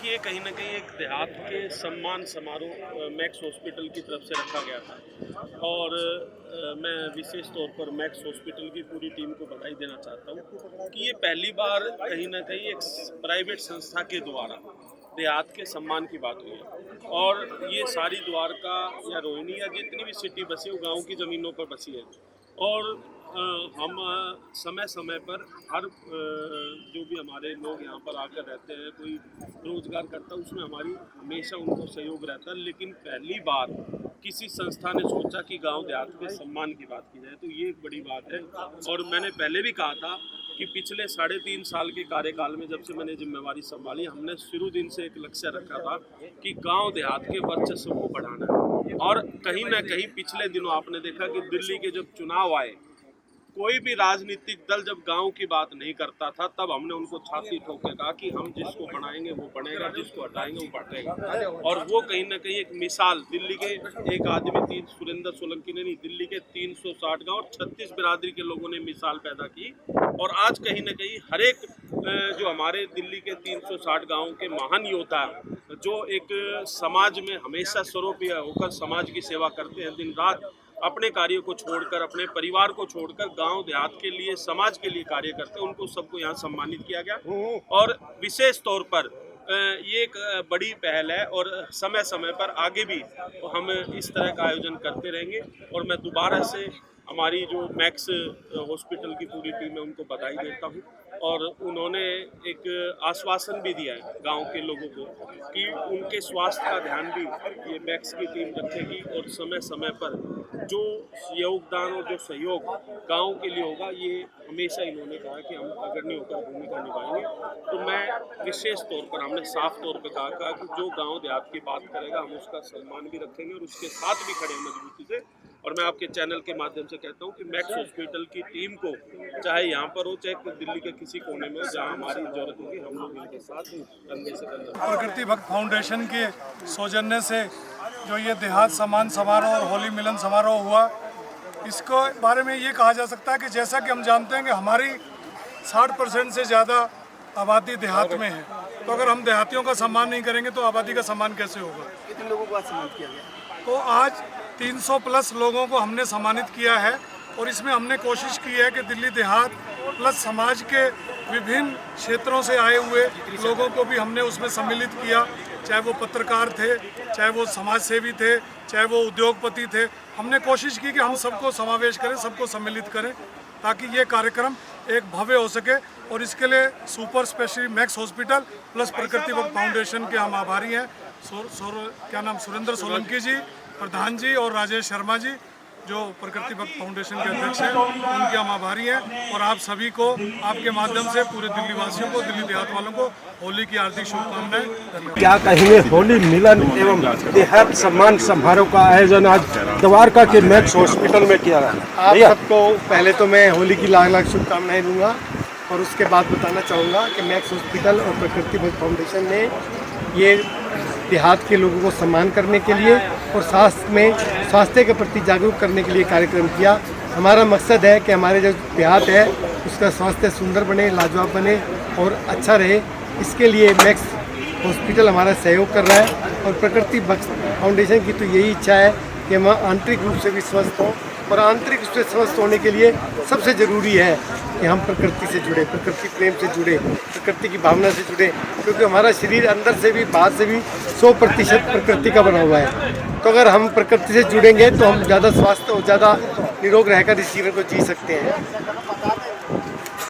देखिए कहीं न कहीं एक देहात के सम्मान समारोह मैक्स हॉस्पिटल की तरफ से रखा गया था और मैं विशेष तौर पर मैक्स हॉस्पिटल की पूरी टीम को बधाई देना चाहता हूँ कि ये पहली बार कहीं न कहीं एक प्राइवेट संस्था के द्वारा देहात के सम्मान की बात हुई है और ये सारी द्वारका या रोहिणी या जितनी भी सिटी बसी वो गाँव की ज़मीनों पर बसी है और हम समय समय पर हर जो भी हमारे लोग यहाँ पर आकर रहते हैं, कोई रोजगार करता है, उसमें हमारी हमेशा उनको सहयोग रहता है। लेकिन पहली बार किसी संस्था ने सोचा कि गांव देहात के सम्मान की बात की जाए, तो ये एक बड़ी बात है। और मैंने पहले भी कहा था कि पिछले 3.5 साल के कार्यकाल में जब से मैंने जिम्मेवारी संभाली, हमने शुरू दिन से एक लक्ष्य रखा था कि गांव देहात के वर्चस्व को बढ़ाना है। और कहीं ना कहीं पिछले दिनों आपने देखा कि दिल्ली के जब चुनाव आए, कोई भी राजनीतिक दल जब गांव की बात नहीं करता था, तब हमने उनको छाती ठोक के कहा कि हम जिसको बनाएंगे वो बनेगा, जिसको हटाएंगे वो हटेगा। और वो कहीं ना कहीं एक मिसाल, दिल्ली के एक आदमी सुरेंद्र सोलंकी ने नहीं, दिल्ली के 360 गांव और 36 बिरादरी के लोगों ने मिसाल पैदा की। और आज कहीं ना कहीं हर एक जो हमारे दिल्ली के 360 गाँव के महान योद्धा जो एक समाज में हमेशा स्वरूपीय होकर समाज की सेवा करते हैं, दिन रात अपने कार्य को छोड़कर, अपने परिवार को छोड़कर गांव देहात के लिए, समाज के लिए कार्य करते हैं, उनको सबको यहाँ सम्मानित किया गया। और विशेष तौर पर ये एक बड़ी पहल है और समय समय पर आगे भी हम इस तरह का आयोजन करते रहेंगे। और मैं दोबारा से हमारी जो मैक्स हॉस्पिटल की पूरी टीम है उनको बधाई देता हूँ। और उन्होंने एक आश्वासन भी दिया है गांव के लोगों को कि उनके स्वास्थ्य का ध्यान भी ये मैक्स की टीम रखेगी और समय समय पर जो योगदान और जो सहयोग गांव के लिए होगा, ये हमेशा इन्होंने कहा कि हम अग्रणी होकर भूमिका निभाएंगे। तो मैं विशेष तौर पर, हमने साफ तौर पर कहा कि जो गांव देहात की बात करेगा हम उसका सम्मान भी रखेंगे और उसके साथ भी खड़े मजबूती से। और मैं आपके चैनल के माध्यम से कहता हूं कि मैक्स हॉस्पिटल की टीम को चाहे यहाँ पर हो, चाहे दिल्ली के किसी कोने में हो, जहाँ हमारी जरूरत होगी, हम लोग इनके साथ कंधे से कंधे। प्रकृति भक्त फाउंडेशन के सौजन्य से जो ये देहात सम्मान समारोह और होली मिलन समारोह हुआ, इसको बारे में ये कहा जा सकता है कि जैसा कि हम जानते हैं कि हमारी 60% से ज़्यादा आबादी देहात में है, तो अगर हम देहातियों का सम्मान नहीं करेंगे तो आबादी का सम्मान कैसे होगा। कितने लोगों को सम्मानित किया गया? तो आज 300 प्लस लोगों को हमने सम्मानित किया है और इसमें हमने कोशिश की है कि दिल्ली देहात प्लस समाज के विभिन्न क्षेत्रों से आए हुए लोगों को भी हमने उसमें सम्मिलित किया, चाहे वो पत्रकार थे, चाहे वो समाज सेवी थे, चाहे वो उद्योगपति थे। हमने कोशिश की कि हम सबको समावेश करें, सबको सम्मिलित करें ताकि ये कार्यक्रम एक भव्य हो सके। और इसके लिए super speciality max hospital plus प्रकृति भक्त फाउंडेशन के हम आभारी हैं। सुरेंद्र सोलंकी जी प्रधान जी और राजेश शर्मा जी जो प्रकृति भक्त फाउंडेशन के अध्यक्ष हैं, उनके हम आभारी हैं। और आप सभी को, आपके माध्यम से पूरे दिल्ली वासियों को, दिल्ली देहात वालों को होली की हार्दिक शुभकामनाएं। धन्यवाद। क्या कहेंगे, होली मिलन एवं देहात सम्मान समारोह का आयोजन आज द्वारका के मैक्स हॉस्पिटल में किया गया। आप सबको पहले तो मैं होली की लाख लाख शुभकामनाएं दूंगा और उसके बाद बताना चाहूँगा कि मैक्स हॉस्पिटल और प्रकृति भक्त फाउंडेशन ने ये देहात के लोगों को सम्मान करने के लिए और स्वास्थ्य के प्रति जागरूक करने के लिए कार्यक्रम किया। हमारा मकसद है कि हमारे जो देहात है उसका स्वास्थ्य सुंदर बने, लाजवाब बने और अच्छा रहे। इसके लिए मैक्स हॉस्पिटल हमारा सहयोग कर रहा है और प्रकृति भक्त फाउंडेशन की तो यही इच्छा है कि हम आंतरिक रूप से भी स्वस्थ हों। और आंतरिक रूप से स्वस्थ होने के लिए सबसे ज़रूरी है कि हम प्रकृति से जुड़े, प्रकृति प्रेम से जुड़े, प्रकृति की भावना से जुड़े, क्योंकि हमारा शरीर अंदर से भी बाहर से भी 100% प्रकृति का बना हुआ है। तो अगर हम प्रकृति से जुड़ेंगे तो हम ज़्यादा स्वास्थ्य और ज़्यादा निरोग रहकर इस जीवन को जी सकते हैं।